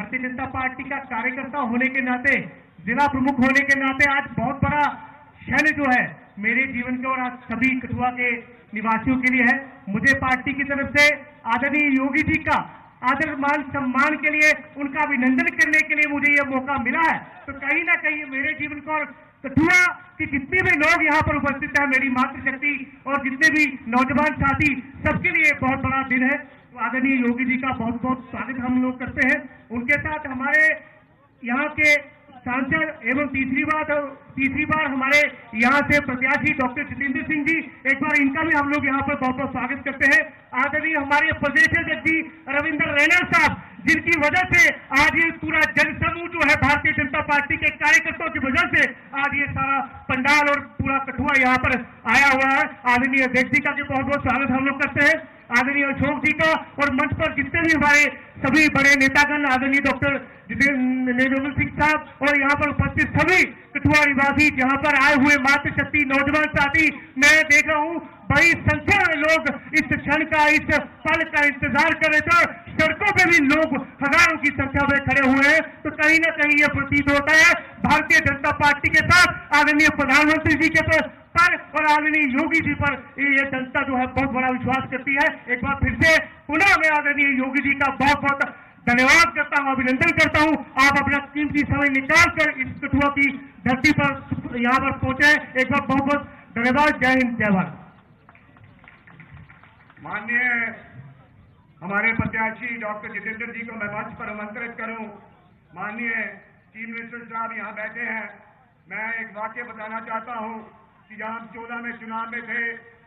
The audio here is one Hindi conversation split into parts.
भारतीय जनता पार्टी का कार्यकर्ता होने के नाते, जिला प्रमुख होने के नाते आज बहुत बड़ा क्षण जो है मेरे जीवन के और आज सभी कठुआ के निवासियों के लिए है। मुझे पार्टी की तरफ से आदरणीय योगी जी का आदर मान सम्मान के लिए उनका अभिनंदन करने के लिए मुझे यह मौका मिला है। तो कहीं ना कहीं मेरे जीवन को और कठुआ के जितने भी लोग यहाँ पर उपस्थित हैं, मेरी मातृशक्ति और जितने भी नौजवान साथी, सबके लिए बहुत बड़ा दिन है। तो आदरणीय योगी जी का बहुत बहुत स्वागत हम लोग करते हैं। उनके साथ हमारे यहाँ के सांसद एवं तीसरी बार हमारे यहाँ से प्रत्याशी डॉक्टर जितेंद्र सिंह जी, एक बार इनका भी हम लोग यहाँ पर बहुत बहुत स्वागत करते हैं। आदरणीय हमारे प्रदेश अध्यक्ष जी रविंद्र रैना साहब, जिनकी वजह से आज ये पूरा जनसमूह जो है भारतीय जनता पार्टी के कार्यकर्ताओं की वजह से आज ये सारा पंडाल और पूरा कठुआ यहाँ पर आया हुआ है। आदरणीय अध्यक्ष जी का भी बहुत बहुत स्वागत हम लोग करते हैं। आदरणीय अशोक जी का और मंच पर जितने भी हमारे सभी बड़े नेतागण, आदरणीय डॉक्टर जितेंद्र सिंह साहब और यहाँ पर उपस्थित सभी कठुआ निवासी, यहाँ पर आए हुए मातृशक्ति नौजवान साथी, मैं देख रहा हूँ बड़ी संख्या में लोग इस क्षण का, इस पल का इंतजार कर रहे थे। सड़कों पे भी लोग हजारों की संख्या में खड़े हुए हैं। तो कहीं ना कहीं यह प्रतीत होता है भारतीय जनता पार्टी के साथ आदरणीय प्रधानमंत्री जी के पर और आदरणीय योगी जी पर ये जनता जो है बहुत बड़ा विश्वास करती है। एक बार फिर से पुनः मैं आदरणीय योगी जी का बहुत बहुत धन्यवाद करता हूं, अभिनंदन करता हूं। आप अपना कीमती समय निकाल कर इस कठुआ की धरती पर यहाँ पर पहुंचे। एक बार बहुत बहुत धन्यवाद। जय हिंद, जय भारत। माननीय हमारे प्रत्याशी डॉक्टर जितेंद्र जी को मैं मंच पर आमंत्रित करूं। माननीय चीफ मिनिस्टर साहब यहाँ बैठे हैं। मैं एक वाक्य बताना चाहता हूं कि जब हम 14 में चुनाव में थे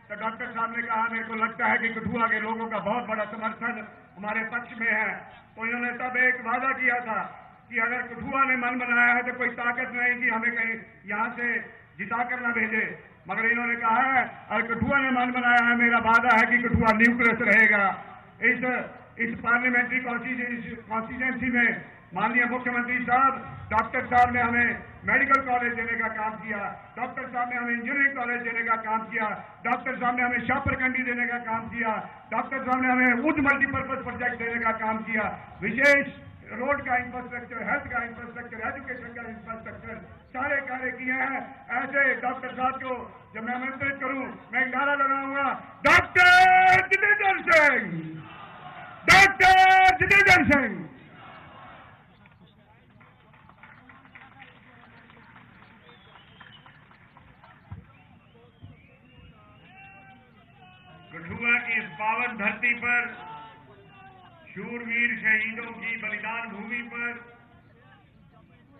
तो डॉक्टर साहब ने कहा, मेरे को लगता है कि कठुआ के लोगों का बहुत बड़ा समर्थन हमारे पक्ष में है। तो इन्होंने तब एक वादा किया था कि अगर कठुआ ने मन बनाया है तो कोई ताकत नहीं कि हमें कहीं यहाँ से जिता कर न भेजे। मगर इन्होंने कहा है अगर कठुआ ने मन बनाया है, मेरा वादा है कि कठुआ न्यूक्लियस रहेगा। इस पार्लियामेंट्री कॉन्स्टिट्यूएंसी में माननीय मुख्यमंत्री साहब, डॉक्टर साहब ने हमें मेडिकल कॉलेज देने का काम किया, डॉक्टर साहब ने हमें इंजीनियरिंग कॉलेज देने का काम किया, डॉक्टर साहब ने हमें शाहपुरकंडी देने का काम किया, डॉक्टर साहब ने हमें उच्च मल्टीपर्पज प्रोजेक्ट देने का काम किया। विशेष रोड का इंफ्रास्ट्रक्चर, हेल्थ का इंफ्रास्ट्रक्चर, एजुकेशन का इंफ्रास्ट्रक्चर सारे कार्य किए हैं। ऐसे डॉक्टर साहब को जब मैं आमंत्रित करूं, मैं एक नारा लगाऊंगा, डॉक्टर जितेंद्र सिंह, डॉक्टर जितेंद्र सिंह। कठुआ की इस पावन धरती पर, शूरवीर शहीदों की बलिदान भूमि पर,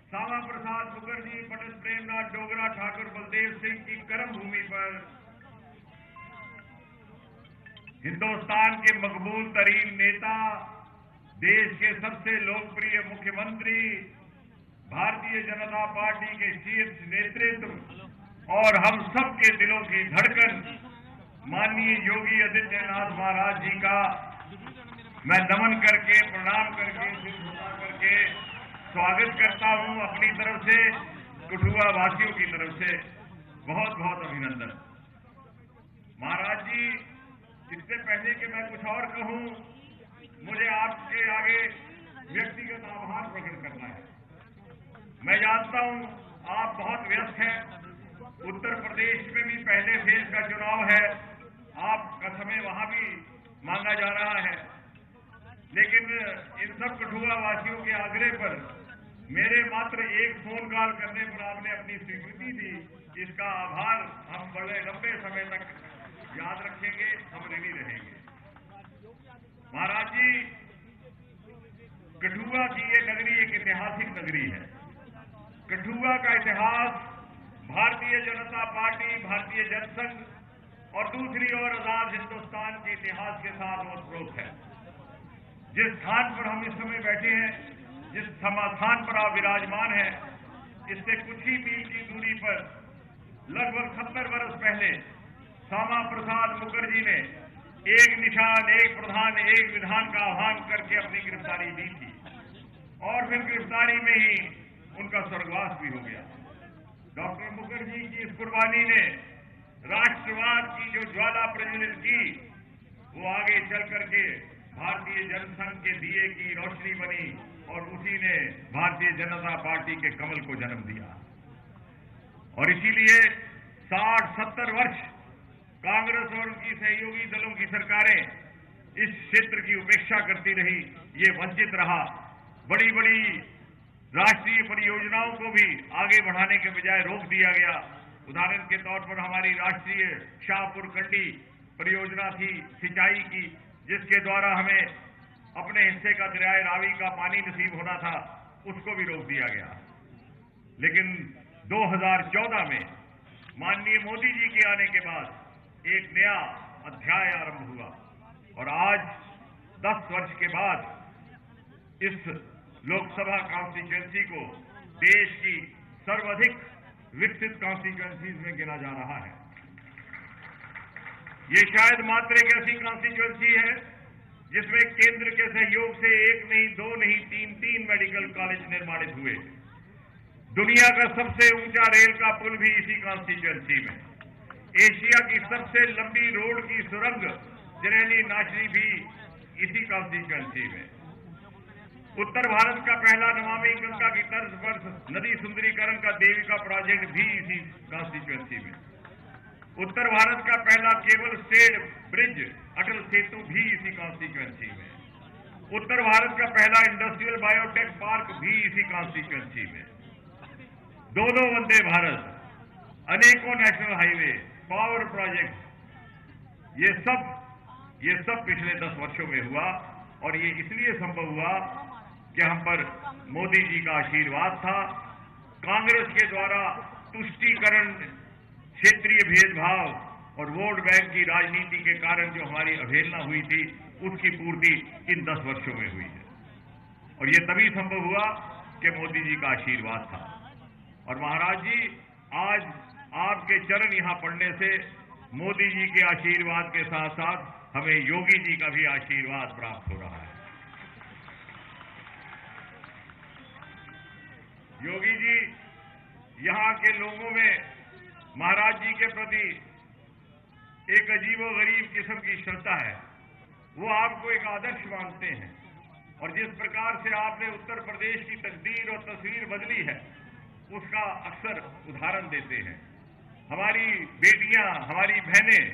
श्यामा प्रसाद मुखर्जी, पंडित प्रेमनाथ डोगरा, ठाकुर बलदेव सिंह की कर्म भूमि पर, हिंदुस्तान के मकबूल तरीन नेता, देश के सबसे लोकप्रिय मुख्यमंत्री, भारतीय जनता पार्टी के शीर्ष नेतृत्व और हम सब के दिलों की धड़कन माननीय योगी आदित्यनाथ महाराज जी का मैं नमन करके, प्रणाम करके, सिर झुका करके स्वागत करता हूं। अपनी तरफ से, कठुआ वासियों की तरफ से बहुत बहुत अभिनंदन। महाराज जी, इससे पहले कि मैं कुछ और कहूं, मुझे आपके आगे व्यक्तिगत आभार प्रकट करना है। मैं जानता हूं आप बहुत व्यस्त हैं। उत्तर प्रदेश में भी पहले फेज का चुनाव है, आपका समय वहां भी मांगा जा रहा है। लेकिन इन सब कठुआ वासियों के आग्रह पर मेरे मात्र एक फोन कॉल करने पर आपने अपनी स्वीकृति दी। इसका आभार हम बड़े लंबे समय तक याद रखेंगे, हम ऋणी रहेंगे। महाराज जी, कठुआ की ये नगरी एक ऐतिहासिक नगरी है। कठुआ का इतिहास भारतीय जनता पार्टी, भारतीय जनसंघ और दूसरी ओर आजाद हिंदुस्तान के इतिहास के साथ ओतप्रोत है। जिस स्थान पर हम इस समय बैठे हैं, जिस स्थान पर आप विराजमान हैं, इससे कुछ ही मील की दूरी पर लगभग 70 वर्ष पहले श्यामा प्रसाद मुखर्जी ने एक निशान, एक प्रधान, एक विधान का आह्वान करके अपनी गिरफ्तारी दी थी और फिर गिरफ्तारी में ही उनका स्वर्गवास भी हो गया। डॉक्टर मुखर्जी की इस कुर्बानी ने राष्ट्रवाद की जो ज्वाला प्रज्वलित की, वो आगे चल करके भारतीय जनसंघ के दिए की रोशनी बनी और उसी ने भारतीय जनता पार्टी के कमल को जन्म दिया। और इसीलिए 60-70 वर्ष कांग्रेस और उनकी सहयोगी दलों की सरकारें इस क्षेत्र की उपेक्षा करती रही, ये वंचित रहा। बड़ी बड़ी राष्ट्रीय परियोजनाओं को भी आगे बढ़ाने के बजाय रोक दिया गया। उदाहरण के तौर पर हमारी राष्ट्रीय शाहपुर कंडी परियोजना थी सिंचाई की, जिसके द्वारा हमें अपने हिस्से का दरियाए रावी का पानी नसीब होना था, उसको भी रोक दिया गया। लेकिन 2014 में माननीय मोदी जी के आने के बाद एक नया अध्याय आरंभ हुआ और आज 10 वर्ष के बाद इस लोकसभा कॉन्स्टिट्यूएंसी को देश की सर्वाधिक विकसित कॉन्स्टिट्यूएंसीज में गिना जा रहा है। ये शायद मात्र एक ऐसी कॉन्स्टिट्यूएंसी है जिसमें केंद्र के सहयोग से 1 नहीं 2 नहीं 3 मेडिकल कॉलेज निर्माणित हुए। दुनिया का सबसे ऊंचा रेल का पुल भी इसी कॉन्स्टिट्यूएंसी में। एशिया की सबसे लंबी रोड की सुरंग जिनेली नाशरी भी इसी कॉन्स्टिट्यूएंसी में। उत्तर भारत का पहला नमामि गंगा की तर्ज पर नदी सुंदरीकरण का देविका प्रोजेक्ट भी इसी कॉन्स्टिट्यूएंसी में। उत्तर भारत का पहला cable stayed bridge Atal Setu भी इसी कॉन्स्टिट्यूएंसी में। उत्तर भारत का पहला इंडस्ट्रियल बायोटेक पार्क भी इसी कॉन्स्टिट्यूएंसी में। 2 वंदे भारत, अनेकों नेशनल हाईवे, पावर प्रोजेक्ट, ये सब पिछले 10 वर्षों में हुआ। और ये इसलिए संभव हुआ कि हम पर मोदी जी का आशीर्वाद था। कांग्रेस के द्वारा तुष्टीकरण, क्षेत्रीय भेदभाव और वोट बैंक की राजनीति के कारण जो हमारी अवहेलना हुई थी, उसकी पूर्ति इन 10 वर्षों में हुई है। और ये तभी संभव हुआ कि मोदी जी का आशीर्वाद था। और महाराज जी, आज आपके चरण यहां पड़ने से मोदी जी के आशीर्वाद के साथ साथ हमें योगी जी का भी आशीर्वाद प्राप्त हो रहा है। योगी जी, यहां के लोगों में महाराज जी के प्रति एक अजीबोगरीब किस्म की श्रद्धा है। वो आपको एक आदर्श मानते हैं और जिस प्रकार से आपने उत्तर प्रदेश की तकदीर और तस्वीर बदली है, उसका अक्सर उदाहरण देते हैं। हमारी बेटियां, हमारी बहनें,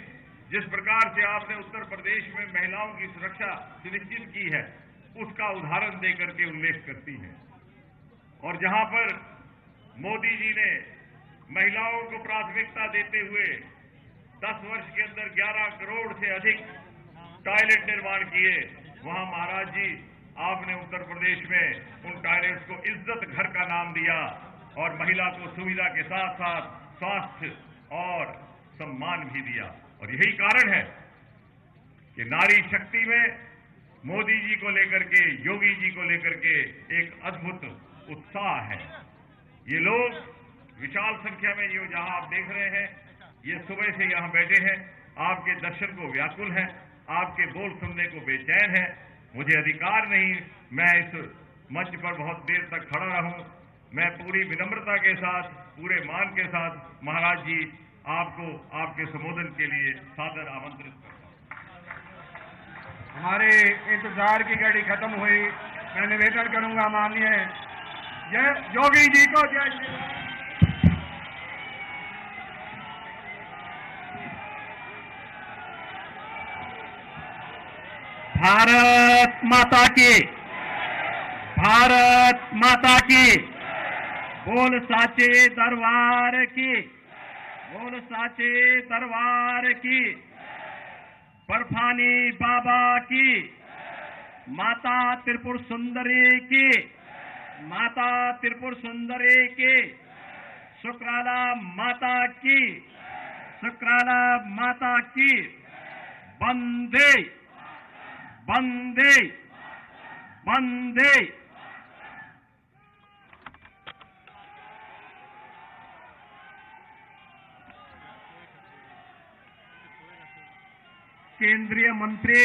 जिस प्रकार से आपने उत्तर प्रदेश में महिलाओं की सुरक्षा सुनिश्चित की है, उसका उदाहरण देकर के उल्लेख करती हैं। और जहां पर मोदी जी ने महिलाओं को प्राथमिकता देते हुए 10 वर्ष के अंदर 11 करोड़ से अधिक टॉयलेट निर्माण किए, वहां महाराज जी आपने उत्तर प्रदेश में उन टॉयलेट्स को इज्जत घर का नाम दिया और महिला को सुविधा के साथ साथ स्वास्थ्य और सम्मान भी दिया। और यही कारण है कि नारी शक्ति में मोदी जी को लेकर के, योगी जी को लेकर के एक अद्भुत उत्साह है। ये लोग विशाल संख्या में जो जहां आप देख रहे हैं, ये सुबह से यहां बैठे हैं, आपके दर्शन को व्याकुल हैं, आपके बोल सुनने को बेचैन है। मुझे अधिकार नहीं मैं इस मंच पर बहुत देर तक खड़ा रहूं। मैं पूरी विनम्रता के साथ, पूरे मान के साथ महाराज जी आपको आपके संबोधन के लिए सादर आमंत्रित करता हूं। हमारे इंतजार की घड़ी खत्म हुई। मैं निवेदन करूंगा माननीय योगी जी को जय श्री राम। भारत माता की, भारत माता की, बोल साचे दरबार की, बोल साचे दरबार की, बर्फानी बाबा की, माता त्रिपुर सुंदरी की, माता त्रिपुर सुंदरी की, शुक्राला माता की, शुक्राला माता की, वंदे वंदे वंदे। केंद्रीय मंत्री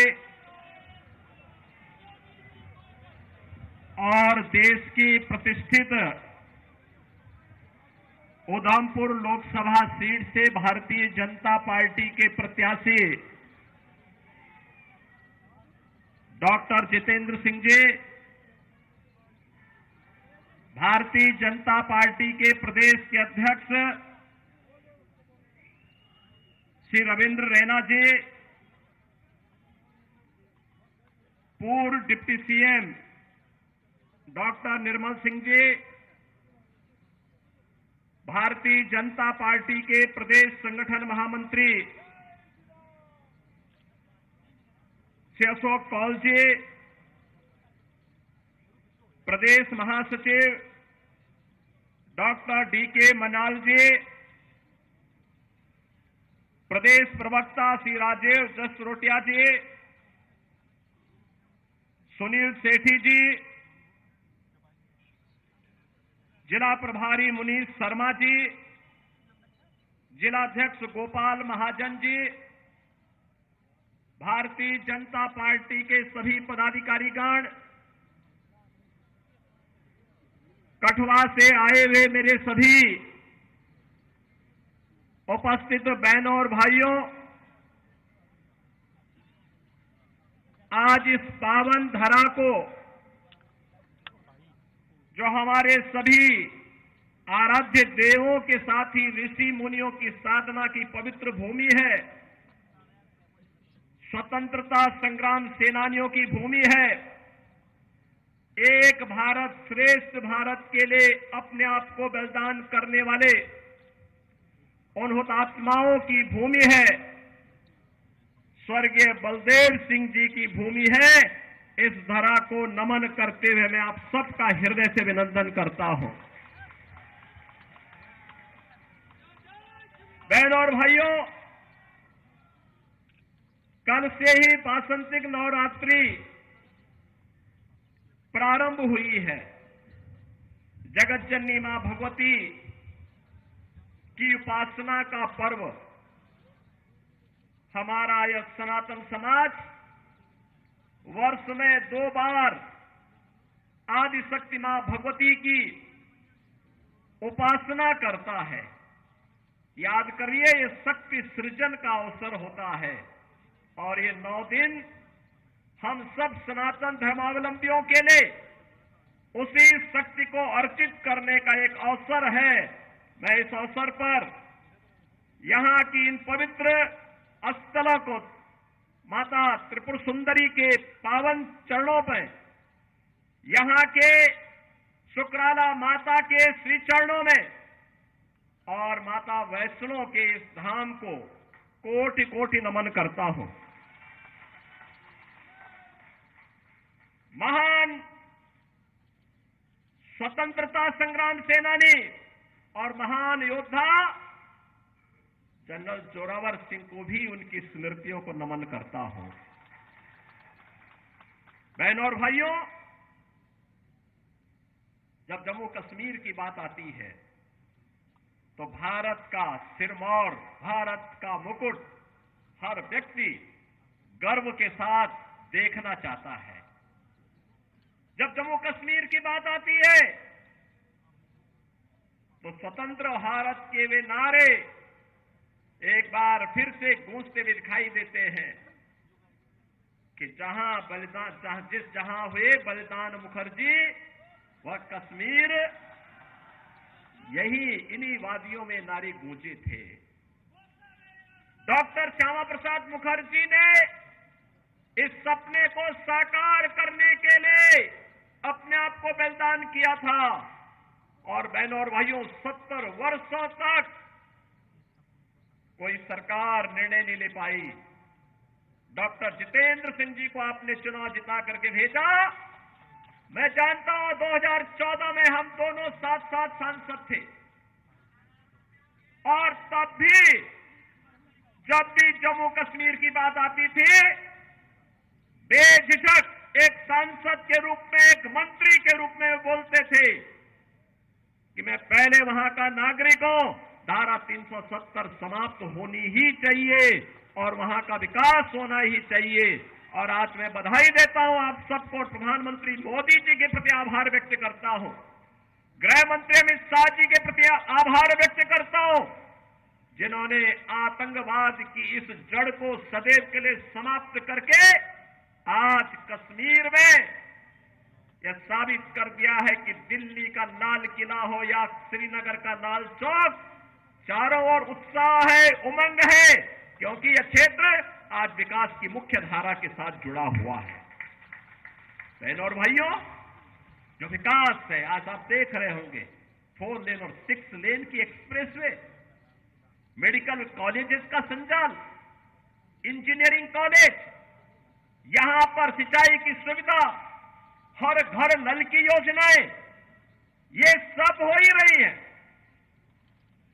और देश की प्रतिष्ठित उधमपुर लोकसभा सीट से भारतीय जनता पार्टी के प्रत्याशी डॉक्टर जितेंद्र सिंह जी, भारतीय जनता पार्टी के प्रदेश के अध्यक्ष श्री रविंद्र रैना जी, पूर्व deputy CM doctor Nirmal Singh ji, Bharatiya Janata party के प्रदेश संगठन महामंत्री श्री अशोक कौल जी, प्रदेश महासचिव डॉक्टर डीके मनाल जी, प्रदेश प्रवक्ता श्री राजीव जसरोटिया जी, सुनील सेठी जी, जिला प्रभारी मुनीष शर्मा जी, जिलाध्यक्ष गोपाल महाजन जी, भारतीय जनता पार्टी के सभी पदाधिकारीगण, कठुआ से आए हुए मेरे सभी उपस्थित बहनों और भाइयों, आज इस पावन धरा को, जो हमारे सभी आराध्य देवों के साथ ही ऋषि मुनियों की साधना की पवित्र भूमि है, स्वतंत्रता संग्राम सेनानियों की भूमि है, एक भारत श्रेष्ठ भारत के लिए अपने आप को बलिदान करने वाले उन हुतात्माओं की भूमि है, स्वर्गीय बलदेव सिंह जी की भूमि है। इस धरा को नमन करते हुए मैं आप सबका हृदय से अभिनंदन करता हूं। बहनों और भाइयों, कल से ही वासंतिक नवरात्रि प्रारंभ हुई है। जगत जननी मां भगवती की उपासना का पर्व हमारा यह सनातन समाज वर्ष में 2 बार आदि शक्ति मां भगवती की उपासना करता है। याद करिए, ये शक्ति सृजन का अवसर होता है और ये 9 दिन हम सब सनातन धर्मावलंबियों के लिए उसी शक्ति को अर्चित करने का एक अवसर है। मैं इस अवसर पर यहां की इन पवित्र स्थलों को, माता त्रिपुर सुंदरी के पावन चरणों पर, यहां के शुक्राला माता के श्री चरणों में और माता वैष्णो के इस धाम को कोटि कोटि नमन करता हूं। महान स्वतंत्रता संग्राम सेनानी और महान योद्धा जनरल जोरावर सिंह को भी उनकी स्मृतियों को नमन करता हूं। बहनों और भाइयों, जब जम्मू कश्मीर की बात आती है तो भारत का सिरमौर, भारत का मुकुट हर व्यक्ति गर्व के साथ देखना चाहता है। जब जम्मू कश्मीर की बात आती है तो स्वतंत्र भारत के वे नारे एक बार फिर से गूंजते हुए दिखाई देते हैं कि जहां हुए बलिदान मुखर्जी, वह कश्मीर यही इन्हीं वादियों में नारे गूंजे थे। डॉक्टर श्यामा प्रसाद मुखर्जी ने इस सपने को साकार करने के लिए अपने आप को बलिदान किया था और बहनों और भाइयों, 70 वर्षों तक कोई सरकार निर्णय नहीं ले पाई। डॉक्टर जितेंद्र सिंह जी को आपने चुनाव जिता करके भेजा। मैं जानता हूं 2014 में हम दोनों साथ साथ सांसद थे और तब भी जब भी जम्मू कश्मीर की बात आती थी, बेझिझक एक सांसद के रूप में, एक मंत्री के रूप में बोलते थे कि मैं पहले वहां का नागरिक हूं, धारा 370 समाप्त होनी ही चाहिए और वहां का विकास होना ही चाहिए। और आज मैं बधाई देता हूं आप सबको और प्रधानमंत्री मोदी जी के प्रति आभार व्यक्त करता हूं, गृह मंत्री अमित शाह जी के प्रति आभार व्यक्त करता हूं, जिन्होंने आतंकवाद की इस जड़ को सदैव के लिए समाप्त करके आज कश्मीर में यह साबित कर दिया है कि दिल्ली का लाल किला हो या श्रीनगर का लाल चौक, चारों ओर उत्साह है, उमंग है, क्योंकि यह क्षेत्र आज विकास की मुख्य धारा के साथ जुड़ा हुआ है। बहनों और भाइयों, जो विकास है आज आप देख रहे होंगे, 4 लेन और 6 लेन की एक्सप्रेसवे, मेडिकल कॉलेजेस का संचालन, इंजीनियरिंग कॉलेज, यहां पर सिंचाई की सुविधा, हर घर नल की योजनाएं, ये सब हो ही रही है।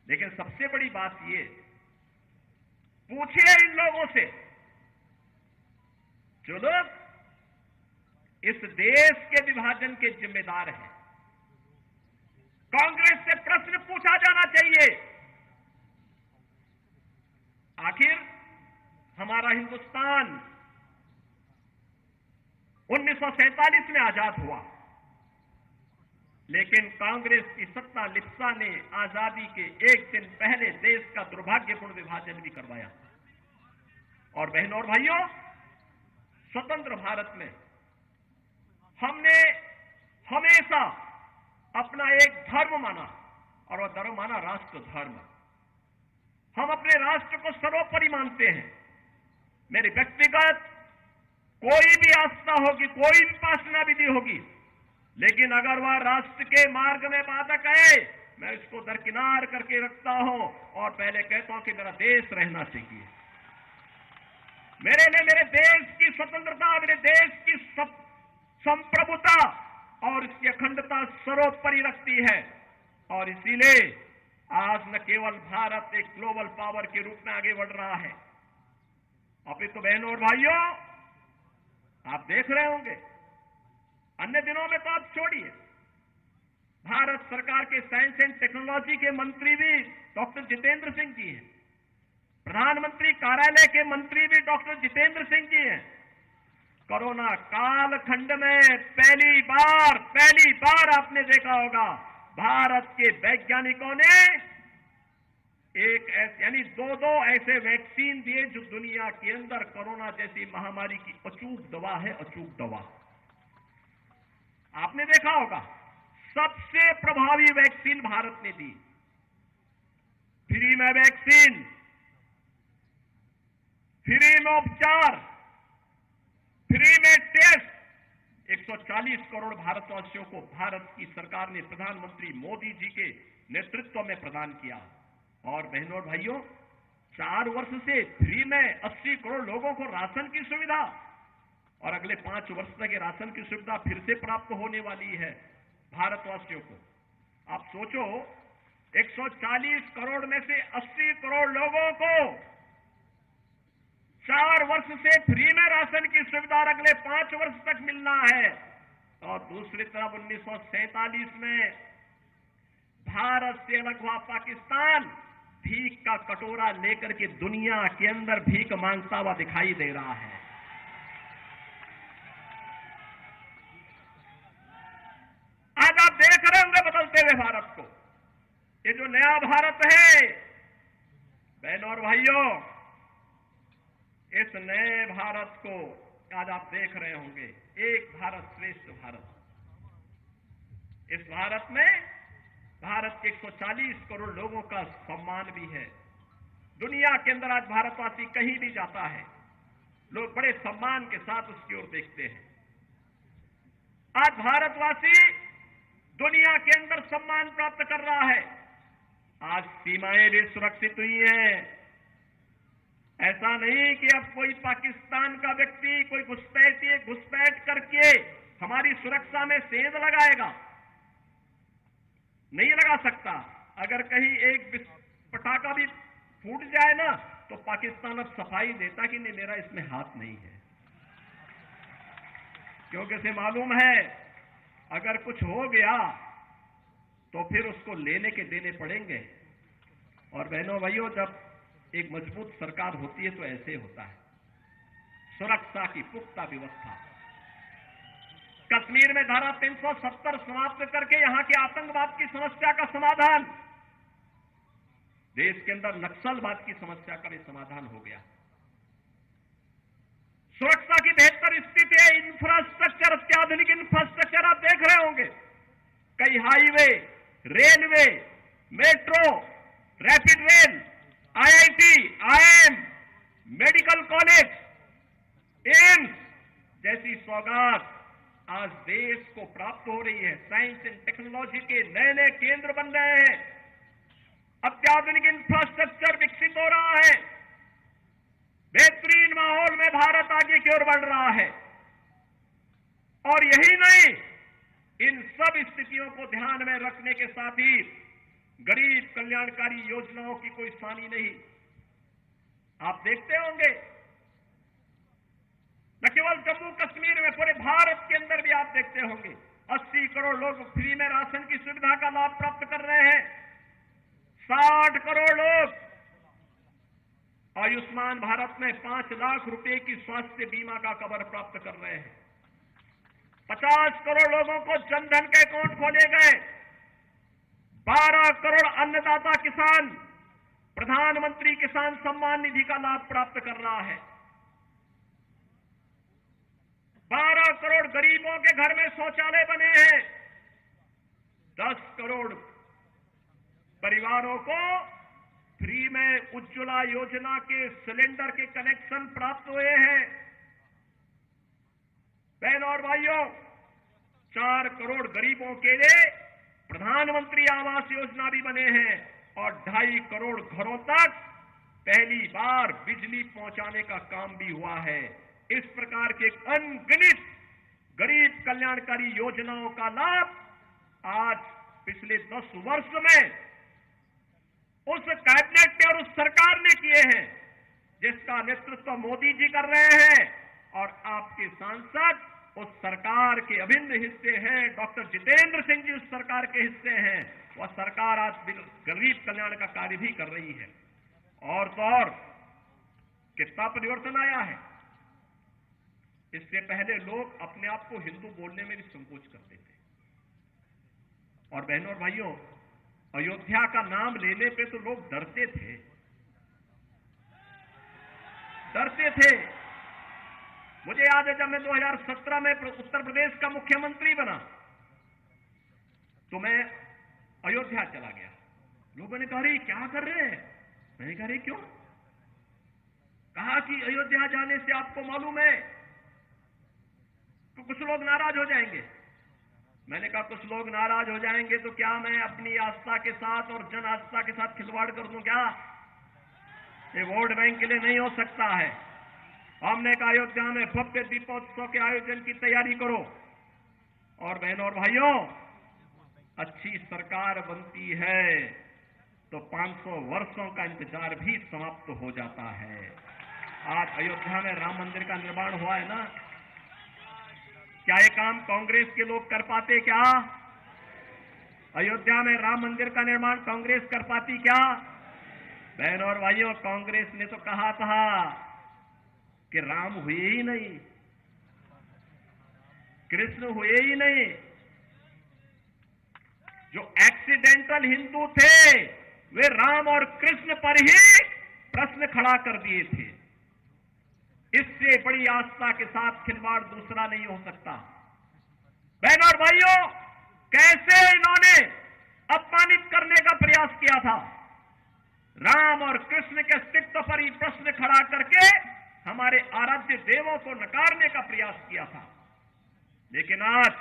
लेकिन सबसे बड़ी बात ये, पूछिए इन लोगों से जो लोग इस देश के विभाजन के जिम्मेदार हैं। कांग्रेस से प्रश्न पूछा जाना चाहिए, आखिर हमारा हिंदुस्तान 1947 में आजाद हुआ, लेकिन कांग्रेस की सत्ता लिप्सा ने आजादी के एक दिन पहले देश का दुर्भाग्यपूर्ण विभाजन भी करवाया। और बहनों और भाइयों, स्वतंत्र भारत में हमने हमेशा अपना एक धर्म माना, और वह धर्म माना राष्ट्र धर्म। हम अपने राष्ट्र को सर्वोपरि मानते हैं। मेरी व्यक्तिगत कोई भी आस्था होगी, कोई भी उपासना विधि होगी, लेकिन अगर वह राष्ट्र के मार्ग में बाधक है, मैं इसको दरकिनार करके रखता हूं और पहले कहता हूं कि मेरा देश रहना चाहिए। मेरे लिए मेरे देश की स्वतंत्रता, मेरे देश की संप्रभुता और इसकी अखंडता सर्वोपरि रखती है। और इसीलिए आज न केवल भारत एक ग्लोबल पावर के रूप में आगे बढ़ रहा है, अपितु बहनों और भाइयों, आप देख रहे होंगे अन्य दिनों में तो आप छोड़िए, भारत सरकार के साइंस एंड टेक्नोलॉजी के मंत्री भी डॉक्टर जितेंद्र सिंह जी हैं, प्रधानमंत्री कार्यालय के मंत्री भी डॉक्टर जितेंद्र सिंह जी हैं। कोरोना कालखंड में पहली बार आपने देखा होगा, भारत के वैज्ञानिकों ने यानी दो ऐसे वैक्सीन दिए जो दुनिया के अंदर कोरोना जैसी महामारी की अचूक दवा है, अचूक दवा। आपने देखा होगा सबसे प्रभावी वैक्सीन भारत ने दी, फ्री में वैक्सीन, फ्री में उपचार, फ्री में टेस्ट, 140 करोड़ भारतवासियों को भारत की सरकार ने प्रधानमंत्री मोदी जी के नेतृत्व में प्रदान किया। और बहनों और भाइयों, 4 वर्ष से फ्री में 80 करोड़ लोगों को राशन की सुविधा, और अगले 5 वर्ष तक ये राशन की सुविधा फिर से प्राप्त होने वाली है भारतवासियों को। आप सोचो, 140 करोड़ में से 80 करोड़ लोगों को 4 वर्ष से फ्री में राशन की सुविधा अगले 5 वर्ष तक मिलना है। और दूसरी तरफ 1947 में भारत से अलग हुआ पाकिस्तान भीख का कटोरा लेकर के दुनिया के अंदर भीख मांगता हुआ दिखाई दे रहा है। आज आप देख रहे होंगे बदलते हुए भारत को। ये जो नया भारत है, बहनों और भाइयों, इस नए भारत को आज आप देख रहे होंगे, एक भारत श्रेष्ठ भारत। इस भारत में भारत के 140 करोड़ लोगों का सम्मान भी है। दुनिया के अंदर आज भारतवासी कहीं भी जाता है, लोग बड़े सम्मान के साथ उसकी ओर देखते हैं। आज भारतवासी दुनिया के अंदर सम्मान प्राप्त कर रहा है। आज सीमाएं भी सुरक्षित हुई हैं। ऐसा नहीं कि अब कोई पाकिस्तान का व्यक्ति, कोई घुसपैठ करके हमारी सुरक्षा में सेंध लगाएगा, नहीं लगा सकता। अगर कहीं एक पटाखा भी फूट जाए ना, तो पाकिस्तान अब सफाई देता कि नहीं, मेरा इसमें हाथ नहीं है, क्योंकि उसे मालूम है अगर कुछ हो गया तो फिर उसको लेने के देने पड़ेंगे। और बहनों भाइयों, जब एक मजबूत सरकार होती है तो ऐसे होता है। सुरक्षा की पुख्ता व्यवस्था, कश्मीर में धारा 370 समाप्त करके यहां के आतंकवाद की समस्या का समाधान, देश के अंदर नक्सलवाद की समस्या का भी समाधान हो गया। सुरक्षा की बेहतर बेहतर स्थिति है। इंफ्रास्ट्रक्चर, अत्याधुनिक इंफ्रास्ट्रक्चर आप देख रहे होंगे, कई highway, railway, metro, rapid rail, IIT, IIM, medical college, AIIMS जैसी सौगात आज देश को प्राप्त हो रही है। साइंस एंड टेक्नोलॉजी के नए नए केंद्र बन रहे हैं, अत्याधुनिक इंफ्रास्ट्रक्चर विकसित हो रहा है, बेहतरीन माहौल में भारत आगे की ओर बढ़ रहा है। और यही नहीं, इन सब स्थितियों को ध्यान में रखने के साथ ही गरीब कल्याणकारी योजनाओं की कोई सानी नहीं। आप देखते होंगे, न केवल जम्मू कश्मीर में, पूरे भारत के अंदर भी आप देखते होंगे 80 करोड़ लोग फ्री में राशन की सुविधा का लाभ प्राप्त कर रहे हैं। 60 करोड़ लोग आयुष्मान भारत में 5 लाख रुपए की स्वास्थ्य बीमा का कवर प्राप्त कर रहे हैं। 50 करोड़ लोगों को जनधन के अकाउंट खोले गए। 12 करोड़ अन्नदाता किसान प्रधानमंत्री किसान सम्मान निधि का लाभ प्राप्त कर रहा है। 12 करोड़ गरीबों के घर में शौचालय बने हैं। 10 करोड़ परिवारों को फ्री में उज्ज्वला योजना के सिलेंडर के कनेक्शन प्राप्त हुए हैं। बहनों और भाइयों, 4 करोड़ गरीबों के लिए प्रधानमंत्री आवास योजना भी बने हैं और 2.5 करोड़ घरों तक पहली बार बिजली पहुंचाने का काम भी हुआ है। इस प्रकार के अनगिनत गरीब कल्याणकारी योजनाओं का लाभ आज पिछले 10 वर्ष में उस कैबिनेट ने और उस सरकार ने किए हैं, जिसका नेतृत्व मोदी जी कर रहे हैं और आपके सांसद उस सरकार के अभिन्न हिस्से हैं। डॉक्टर जितेंद्र सिंह जी उस सरकार के हिस्से हैं। वह सरकार आज गरीब कल्याण का कार्य भी कर रही है। और तो और कितना परिवर्तन आया है। इससे पहले लोग अपने आप को हिंदू बोलने में भी संकोच करते थे। और बहनों और भाइयों, अयोध्या का नाम लेने पे तो लोग डरते थे। मुझे याद है, जब मैं 2017 में उत्तर प्रदेश का मुख्यमंत्री बना तो मैं अयोध्या चला गया। लोगों ने कहा, अरे क्या कर रहे हैं? मैंने कहा, अरे क्यों? कहा कि अयोध्या जाने से आपको मालूम है तो कुछ लोग नाराज हो जाएंगे। मैंने कहा, कुछ लोग नाराज हो जाएंगे तो क्या मैं अपनी आस्था के साथ और जन आस्था के साथ खिलवाड़ कर दूं क्या? ये वोट बैंक के लिए नहीं हो सकता है। हमने कहा, अयोध्या में भव्य दीपोत्सव के आयोजन की तैयारी करो। और बहनों और भाइयों, अच्छी सरकार बनती है तो 500 वर्षों का इंतजार भी समाप्त हो जाता है। आज अयोध्या में राम मंदिर का निर्माण हुआ है ना, क्या ये काम कांग्रेस के लोग कर पाते क्या? अयोध्या में राम मंदिर का निर्माण कांग्रेस कर पाती क्या? बहनों और भाइयों, कांग्रेस ने तो कहा था कि राम हुए ही नहीं, कृष्ण हुए ही नहीं। जो एक्सीडेंटल हिंदू थे वे राम और कृष्ण पर ही प्रश्न खड़ा कर दिए थे। इससे बड़ी आस्था के साथ खिलवाड़ दूसरा नहीं हो सकता। बहनों और भाइयों, कैसे इन्होंने अपमानित करने का प्रयास किया था। राम और कृष्ण के अस्तित्व पर ही प्रश्न खड़ा करके हमारे आराध्य देवों को नकारने का प्रयास किया था। लेकिन आज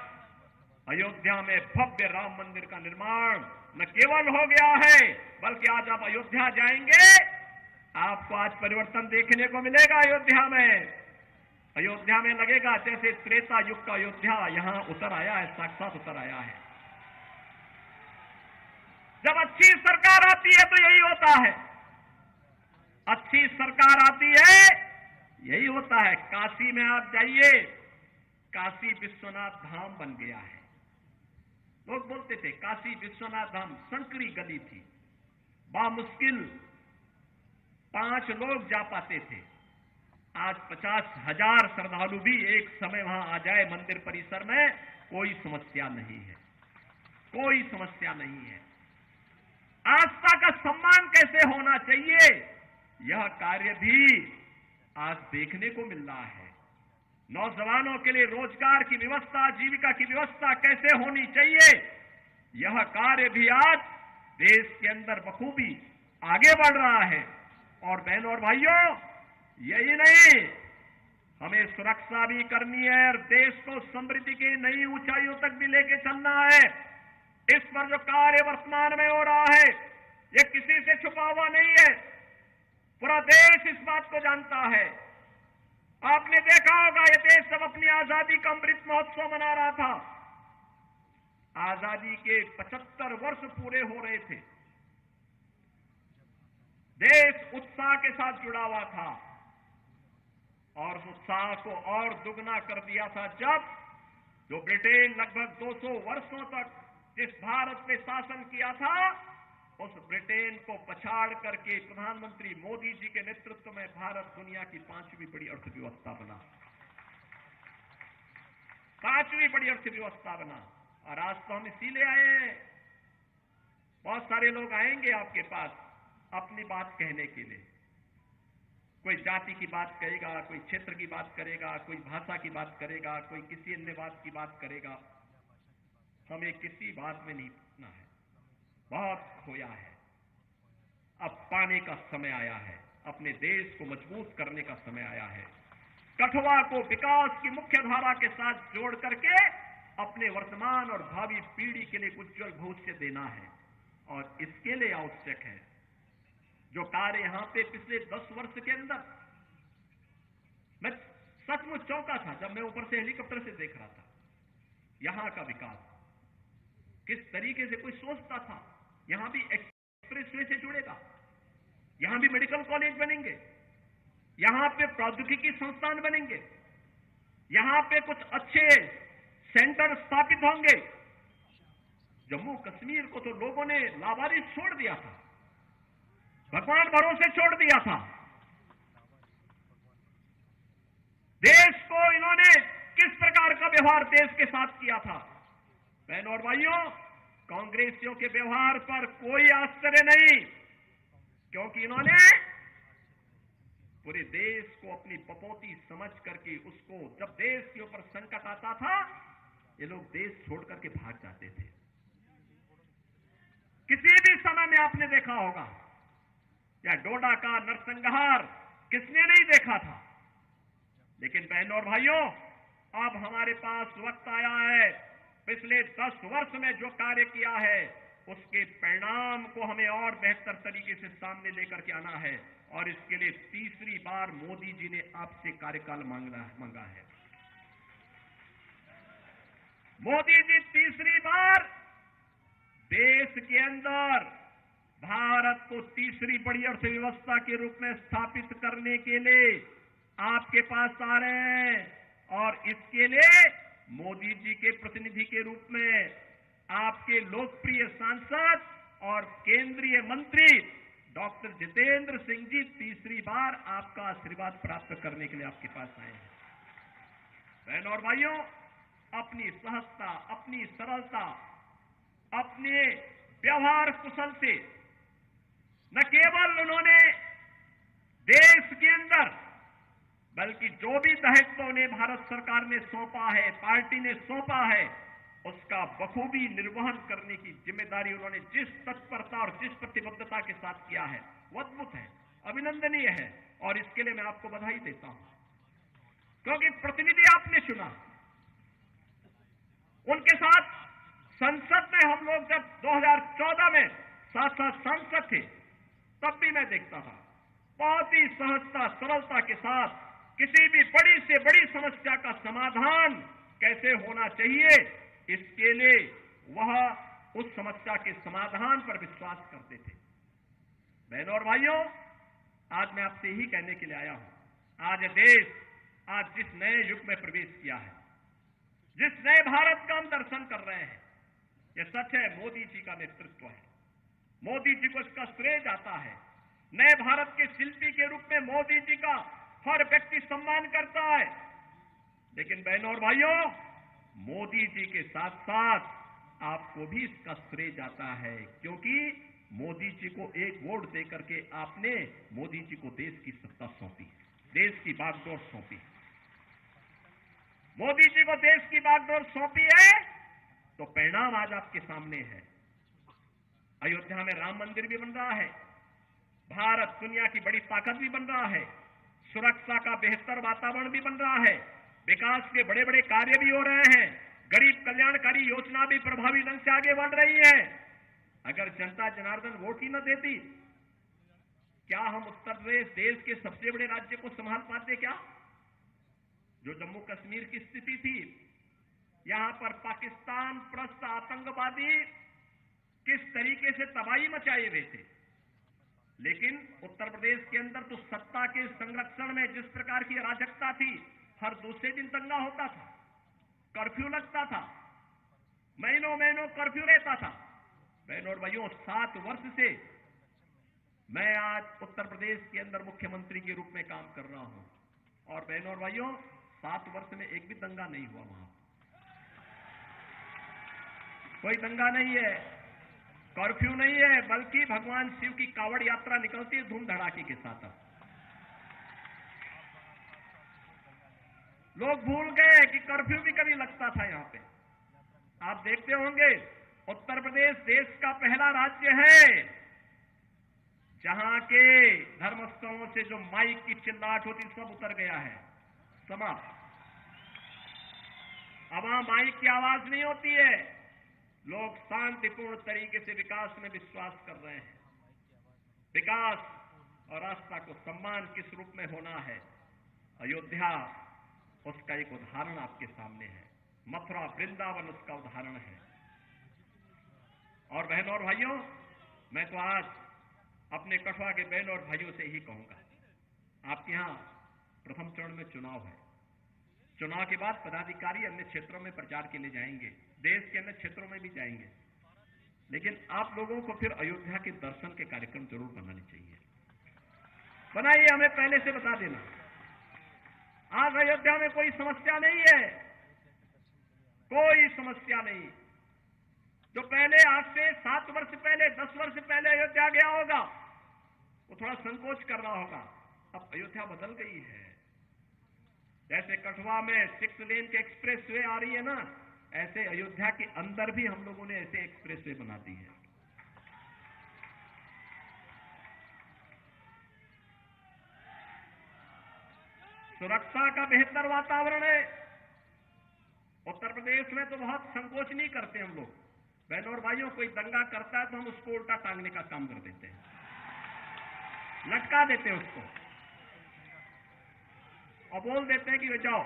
अयोध्या में भव्य राम मंदिर का निर्माण न केवल हो गया है, बल्कि आज आप अयोध्या जाएंगे, आपको आज परिवर्तन देखने को मिलेगा। अयोध्या में लगेगा जैसे त्रेता युग का अयोध्या यहां उतर आया है, साक्षात उतर आया है। जब अच्छी सरकार आती है तो यही होता है। अच्छी सरकार आती है, यही होता है। काशी में आप जाइए, काशी विश्वनाथ धाम बन गया है। लोग बोलते थे काशी विश्वनाथ धाम संकरी गली थी, बामुश्किल 5 लोग जा पाते थे। आज 50,000 श्रद्धालु भी एक समय वहां आ जाए मंदिर परिसर में, कोई समस्या नहीं है, कोई समस्या नहीं है। आस्था का सम्मान कैसे होना चाहिए, यह कार्य भी आज देखने को मिल रहा है। नौजवानों के लिए रोजगार की व्यवस्था, जीविका की व्यवस्था कैसे होनी चाहिए, यह कार्य भी आज देश के अंदर बखूबी आगे बढ़ रहा है। और बहनों और भाइयों, यही नहीं, हमें सुरक्षा भी करनी है और देश को समृद्धि की नई ऊंचाइयों तक भी लेके चलना है। इस पर जो कार्य वर्तमान में हो रहा है, ये किसी से छुपा हुआ नहीं है, पूरा देश इस बात को जानता है। आपने देखा होगा, ये देश जब अपनी आजादी का अमृत महोत्सव मना रहा था, आजादी के 75 वर्ष पूरे हो रहे थे, देश उत्साह के साथ जुड़ा हुआ था और उस उत्साह को और दुगना कर दिया था जब जो ब्रिटेन लगभग 200 वर्षों तक जिस भारत पे शासन किया था, उस ब्रिटेन को पछाड़ करके प्रधानमंत्री मोदी जी के नेतृत्व में भारत दुनिया की 5वीं बड़ी अर्थव्यवस्था बना, 5वीं बड़ी अर्थव्यवस्था बना। और आज तो हम इसीलिए आए हैं, बहुत सारे लोग आएंगे आपके पास अपनी बात कहने के लिए, कोई जाति की बात करेगा, कोई क्षेत्र की बात करेगा, कोई भाषा की बात करेगा, कोई किसी अन्य बात की बात करेगा। हमें किसी बात में नहीं पड़ना है, बहुत खोया है, अब पाने का समय आया है, अपने देश को मजबूत करने का समय आया है। कठुआ को विकास की मुख्य धारा के साथ जोड़ करके अपने वर्तमान और भावी पीढ़ी के लिए उज्जवल भविष्य देना है। और इसके लिए आवश्यक है जो कार्य यहां पे पिछले 10 वर्ष के अंदर, मैं सचमुच चौंका था जब मैं ऊपर से हेलीकॉप्टर से देख रहा था यहां का विकास, किस तरीके से कोई सोचता था यहां भी एक्सप्रेसवे से जुड़ेगा, यहां भी मेडिकल कॉलेज बनेंगे, यहां पे प्रौद्योगिकी संस्थान बनेंगे, यहां पे कुछ अच्छे सेंटर स्थापित होंगे। जम्मू कश्मीर को तो लोगों ने लावारिस छोड़ दिया था, भगवान भरोसे छोड़ दिया था। देश को इन्होंने किस प्रकार का व्यवहार देश के साथ किया था। बहनों और भाइयों, कांग्रेसियों के व्यवहार पर कोई आश्चर्य नहीं, क्योंकि इन्होंने पूरे देश को अपनी पपौती समझ करके उसको, जब देश के ऊपर संकट आता था, ये लोग देश छोड़ करके भाग जाते थे। किसी भी समय में आपने देखा होगा, या डोडा का नरसंहार किसने नहीं देखा था। लेकिन बहनों और भाइयों, अब हमारे पास वक्त आया है, पिछले 10 वर्ष में जो कार्य किया है उसके परिणाम को हमें और बेहतर तरीके से सामने लेकर के आना है। और इसके लिए तीसरी बार मोदी जी ने आपसे कार्यकाल मांगा है। मोदी जी तीसरी बार देश के अंदर भारत को तीसरी बड़ी अर्थव्यवस्था के रूप में स्थापित करने के लिए आपके पास आ रहे हैं। और इसके लिए मोदी जी के प्रतिनिधि के रूप में आपके लोकप्रिय सांसद और केंद्रीय मंत्री डॉक्टर जितेंद्र सिंह जी तीसरी बार आपका आशीर्वाद प्राप्त करने के लिए आपके पास आए हैं। बहनों और भाइयों, अपनी सहजता, अपनी सरलता, अपने व्यवहार कुशल से न केवल उन्होंने देश के अंदर, बल्कि जो भी दायित्व उन्हें भारत सरकार ने सौंपा है, पार्टी ने सौंपा है, उसका बखूबी निर्वहन करने की जिम्मेदारी उन्होंने जिस तत्परता और जिस प्रतिबद्धता के साथ किया है, वो अद्भुत है, अभिनंदनीय है। और इसके लिए मैं आपको बधाई देता हूं, क्योंकि प्रतिनिधि आपने चुना। उनके साथ संसद में हम लोग जब 2014 में साथ सांसद थे, तब भी मैं देखता था बहुत ही सहजता, सरलता के साथ किसी भी बड़ी से बड़ी समस्या का समाधान कैसे होना चाहिए, इसके लिए वह उस समस्या के समाधान पर विश्वास करते थे। बहनों और भाइयों, आज मैं आपसे ही कहने के लिए आया हूं, आज देश आज जिस नए युग में प्रवेश किया है, जिस नए भारत का हम दर्शन कर रहे हैं, यह सच है मोदी जी का नेतृत्व है, मोदी जी को इसका श्रेय जाता है। नए भारत के शिल्पी के रूप में मोदी जी का हर व्यक्ति सम्मान करता है। लेकिन बहनों और भाइयों, मोदी जी के साथ साथ आपको भी इसका श्रेय जाता है, क्योंकि मोदी जी को एक वोट देकर के आपने मोदी जी को देश की सत्ता सौंपी, देश की बागडोर सौंपी। मोदी जी को देश की बागडोर सौंपी है, तो परिणाम आज आपके सामने है। अयोध्या में राम मंदिर भी बन रहा है, भारत दुनिया की बड़ी ताकत भी बन रहा है, सुरक्षा का बेहतर वातावरण भी बन रहा है, विकास के बड़े बड़े कार्य भी हो रहे हैं, गरीब कल्याणकारी योजना भी प्रभावी ढंग से आगे बढ़ रही है। अगर जनता जनार्दन वोट ही न देती, क्या हम उत्तर प्रदेश देश के सबसे बड़े राज्य को संभाल पाते? क्या जो जम्मू कश्मीर की स्थिति थी, यहां पर पाकिस्तान प्रस्त आतंकवादी किस तरीके से तबाही मचाए हुए थे, लेकिन उत्तर प्रदेश के अंदर तो सत्ता के संरक्षण में जिस प्रकार की अराजकता थी, हर दूसरे दिन दंगा होता था, कर्फ्यू लगता था, महीनों महीनों कर्फ्यू रहता था। बहनों और भाइयों, 7 वर्ष से मैं आज उत्तर प्रदेश के अंदर मुख्यमंत्री के रूप में काम कर रहा हूं, और बहनों और भाइयों, 7 वर्ष में एक भी दंगा नहीं हुआ। वहां कोई दंगा नहीं है, कर्फ्यू नहीं है, बल्कि भगवान शिव की कावड़ यात्रा निकलती है धूम धड़ाके के साथ। लोग भूल गए कि कर्फ्यू भी कभी लगता था यहां पे। आप देखते होंगे, उत्तर प्रदेश देश का पहला राज्य है जहां के धर्मस्थलों से जो माइक की चिल्लाहट होती, सब उतर गया है, समाप्त। अब वहां माइक की आवाज नहीं होती है, लोग शांतिपूर्ण तरीके से विकास में विश्वास कर रहे हैं। विकास और आस्था को सम्मान किस रूप में होना है, अयोध्या उसका एक उदाहरण आपके सामने है, मथुरा वृंदावन उसका उदाहरण है। और बहनों और भाइयों, मैं तो आज अपने कठुआ के बहनों और भाइयों से ही कहूंगा, आपके यहां प्रथम चरण में चुनाव है। चुनाव के बाद पदाधिकारी अन्य क्षेत्रों में प्रचार के लिए जाएंगे, देश के अन्य क्षेत्रों में भी जाएंगे, लेकिन आप लोगों को फिर अयोध्या के दर्शन के कार्यक्रम जरूर बनाने चाहिए। बनाइए, हमें पहले से बता देना। आज अयोध्या में कोई समस्या नहीं है, कोई समस्या नहीं। जो पहले आज से 7 वर्ष पहले, 10 वर्ष पहले अयोध्या गया होगा, वो थोड़ा संकोच कर रहा होगा। अब अयोध्या बदल गई है। जैसे कठुआ में 6 लेन के एक्सप्रेस वे आ रही है ना, ऐसे अयोध्या के अंदर भी हम लोगों ने ऐसे एक्सप्रेस वे बना दी है। सुरक्षा का बेहतर वातावरण है। उत्तर प्रदेश में तो बहुत संकोच नहीं करते हम लोग। बहनों और भाइयों, कोई दंगा करता है तो हम उसको उल्टा टांगने का काम कर देते हैं, लटका देते हैं उसको और बोल देते हैं कि वे जाओ।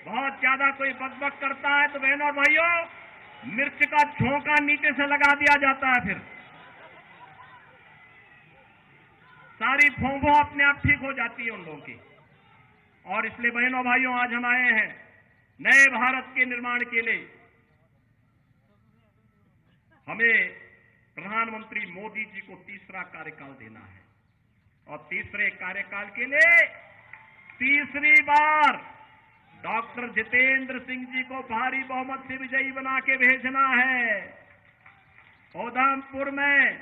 बहुत ज्यादा कोई बकबक करता है तो बहनों और भाइयों, मिर्च का झोंका नीचे से लगा दिया जाता है, फिर सारी भोंभो अपने आप ठीक हो जाती है उन लोगों की। और इसलिए बहनों भाइयों, आज हम आए हैं नए भारत के निर्माण के लिए। हमें प्रधानमंत्री मोदी जी को तीसरा कार्यकाल देना है, और तीसरे कार्यकाल के लिए तीसरी बार डॉक्टर जितेंद्र सिंह जी को भारी बहुमत से विजयी बना के भेजना है। उधमपुर में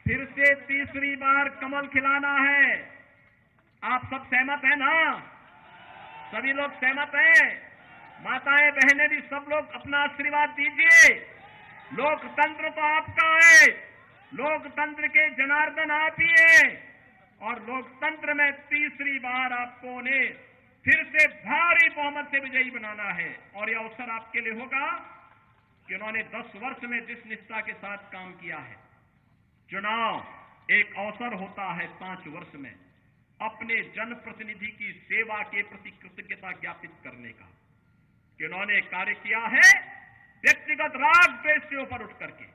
फिर से तीसरी बार कमल खिलाना है। आप सब सहमत हैं ना? सभी लोग सहमत हैं? माताएं बहनें भी सब लोग अपना आशीर्वाद दीजिए। लोकतंत्र तो आपका है, लोकतंत्र के जनार्दन आप ही हैं, और लोकतंत्र में तीसरी बार आपको उन्हें फिर से भारी बहुमत से विजयी बनाना है। और यह अवसर आपके लिए होगा कि उन्होंने 10 वर्ष में जिस निष्ठा के साथ काम किया है। चुनाव एक अवसर होता है 5 वर्ष में अपने जनप्रतिनिधि की सेवा के प्रति कृतज्ञता ज्ञापित करने का, कि उन्होंने कार्य किया है व्यक्तिगत राग द्वेष से ऊपर उठ करके,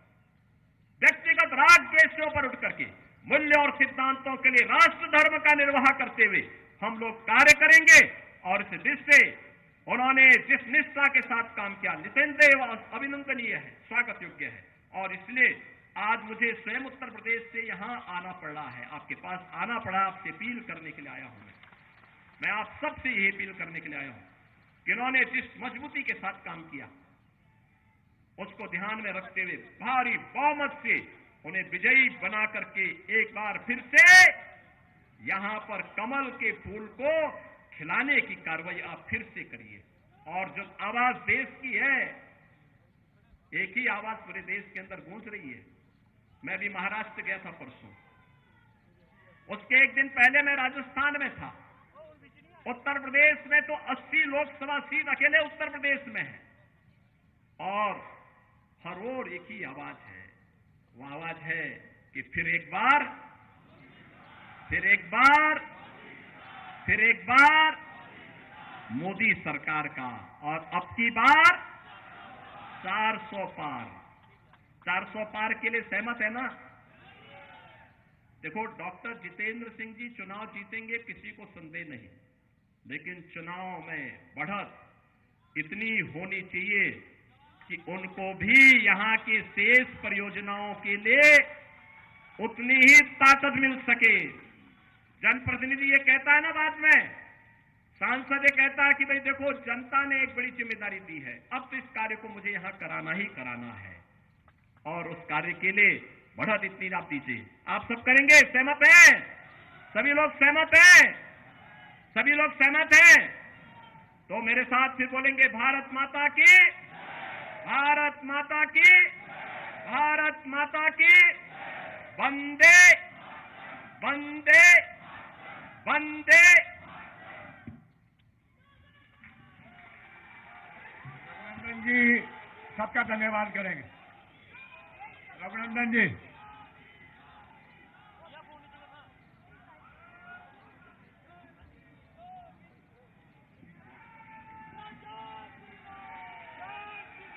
व्यक्तिगत राग द्वेष से ऊपर उठ करके मूल्य और सिद्धांतों के लिए राष्ट्र धर्म का निर्वाह करते हुए हम लोग कार्य करेंगे। और इस दृष्टि से उन्होंने जिस निष्ठा के साथ काम किया, निसंदेह अभिनंदनीय है, स्वागत योग्य है। और इसलिए आज मुझे स्वयं उत्तर प्रदेश से यहां आना पड़ रहा है, आपके पास आना पड़ा, आपसे अपील करने के लिए आया हूं। मैं आप सबसे यही अपील करने के लिए आया हूं कि उन्होंने जिस मजबूती के साथ काम किया, उसको ध्यान में रखते हुए भारी बहुमत से उन्हें विजयी बना करके एक बार फिर से यहां पर कमल के फूल को खिलाने की कार्रवाई आप फिर से करिए। और जो आवाज देश की है, एक ही आवाज पूरे देश के अंदर गूंज रही है। मैं भी महाराष्ट्र गया था परसों, उसके एक दिन पहले मैं राजस्थान में था। उत्तर प्रदेश में तो 80 लोकसभा सीट अकेले उत्तर प्रदेश में है, और हर ओर एक ही आवाज है। वो आवाज है कि फिर एक बार मोदी सरकार का, और अब की बार 400 पार। 400 पार के लिए सहमत है ना? देखो, डॉक्टर जितेंद्र सिंह जी चुनाव जीतेंगे, किसी को संदेह नहीं, लेकिन चुनाव में बढ़त इतनी होनी चाहिए कि उनको भी यहां की शेष परियोजनाओं के लिए उतनी ही ताकत मिल सके। जनप्रतिनिधि ये कहता है ना, बाद में सांसद ये कहता है कि भाई देखो, जनता ने एक बड़ी जिम्मेदारी दी है, अब तो इस कार्य को मुझे यहां कराना ही कराना है, और उस कार्य के लिए बढ़त इतनी आप दीजिए। आप सब करेंगे? सहमत हैं? सभी लोग सहमत हैं? सभी लोग सहमत हैं? तो मेरे साथ फिर बोलेंगे, भारत माता की, भारत माता की, भारत माता की, वंदे वंदे वंदे। रघुनंदन जी सबका धन्यवाद करेंगे। रघुनंदन जी।